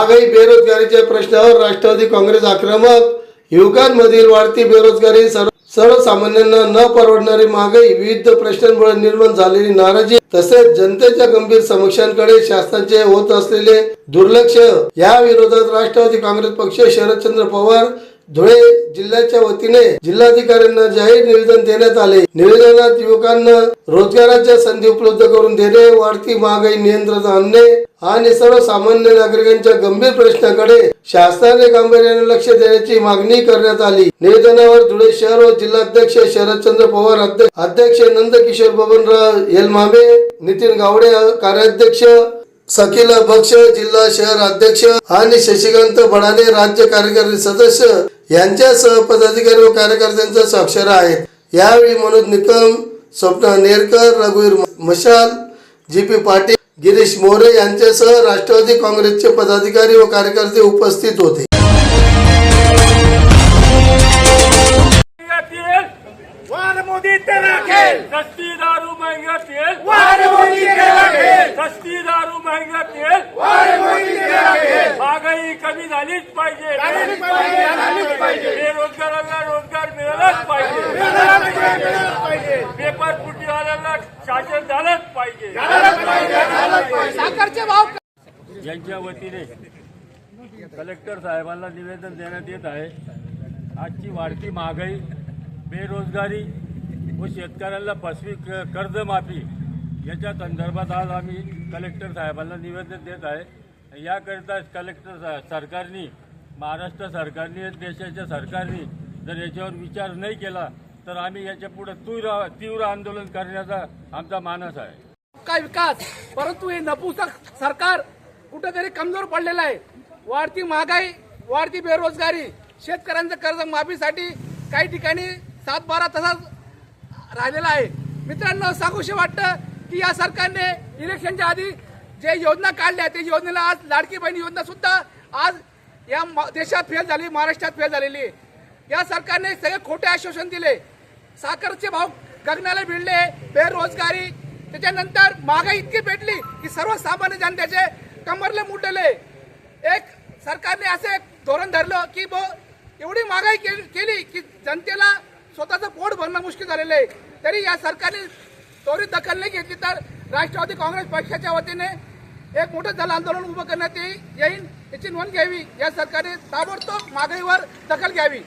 महागाई बेरोजगारीच्या प्रश्नावर राष्ट्रवादी काँग्रेस आक्रमक. युवकांमधील वाढती बेरोजगारी, सर्वसामान्यांना न परवडणारी महागाई, विविध प्रश्नांमुळे निर्माण झालेली नाराजी तसेच जनतेच्या गंभीर समस्यांकडे शासनाचे होत असलेले दुर्लक्ष या विरोधात राष्ट्रवादी काँग्रेस पक्ष शरदचंद्र पवार धुळे जिल्ह्याच्या वतीने जिल्हाधिकाऱ्यांना जाहीर निवेदन देण्यात आले. निवेदनात युवकांना रोजगाराच्या संधी उपलब्ध करून देणे, वाढती महागाई नियंत्रणात आणणे आणि सर्वसामान्य नागरिकांच्या गंभीर प्रश्नाकडे शासनाने गांभीर्याने लक्ष देण्याची मागणी करण्यात आली. निवेदनावर धुळे शहर व जिल्हाध्यक्ष शरदचंद्र पवार, अध्यक्ष नंदकिशोर बबनराव येलमामे, नितीन गावडे कार्याध्यक्ष, सकील बक्ष जिल्हा शहर अध्यक्ष आणि शशिकांत बडाने राज्य कार्यकारी सदस्य यांच्यासह पदाधिकारी व कार्यकर्त्यांच्या स्वाक्षऱ्या आहेत. यावेळी मनोज निकम, स्वप्ना नेरकर, रघुवीर मशाल, जी.पी. पाटील, गिरीश मोरे यांच्यासह राष्ट्रवादी काँग्रेसचे पदाधिकारी व कार्यकर्ते उपस्थित होते. मोदी तेरा खेल, सस्ती दारू महंगा तेल, वार मोदी तेरा खेल, सस्ती दारू महंगा तेल, वार मोदी तेरा खेल, महागाई कमी झालीच पाहिजे, बेरोजगारांना रोजगार मिळालाच पाहिजे, पेपर फुटीवाल्यांना शासन झालंच पाहिजे. साखरचे भाव यांच्या वतीने कलेक्टर साहेबांना निवेदन देण्यात येत आहे. आजची वाढती महागाई, बेरोजगारी व शेतकऱ्यांना फसवी कर्जमाफी याच्या संदर्भात आज आम्ही कलेक्टर साहेबांना निवेदन देत आहे. याकरिता कलेक्टर सरकारने, महाराष्ट्र सरकारने, देशाच्या सरकारने जर याच्यावर विचार नाही केला तर आम्ही याच्या पुढे तीव्र आंदोलन करण्याचा आमचा मानस आहे. काय विकास, परंतु हे नपुसक सरकार कुठेतरी कमजोर पडलेलं आहे. वाढती महागाई, वाढती बेरोजगारी, शेतकऱ्यांचं कर्ज माफीसाठी काही ठिकाणी 7-12 तसाच राहिलेला आहे. मित्रांनो, सांगूशी वाटतं की या सरकारने इलेक्शनच्या आधी जे योजना काढल्या त्या योजनेला आज लाडकी बहीण योजना सुद्धा आज या देशात फेल झाली, महाराष्ट्रात फेल झालेली आहे. या सरकारने सगळे खोटे आश्वासन दिले, साखरचे भाव गगनाला भिडले, बेरोजगारी, त्याच्यानंतर महागाई इतकी पेटली की सर्वसामान्य जनतेचे कमरले मुडले. एक सरकारने असे धोरण धरलं की एवढी महागाई केली की जनतेला स्वतःचं पोट भरणं मुश्किल झालेलं आहे. तरी या सरकारने त्वरित दखल नाही घेतली तर राष्ट्रवादी काँग्रेस पक्षाच्या वतीने एक मोठं जन आंदोलन उभं करण्यात येईल. याची नोंद घ्यावी. या सरकारने ताबडतोब महागाईवर दखल घ्यावी.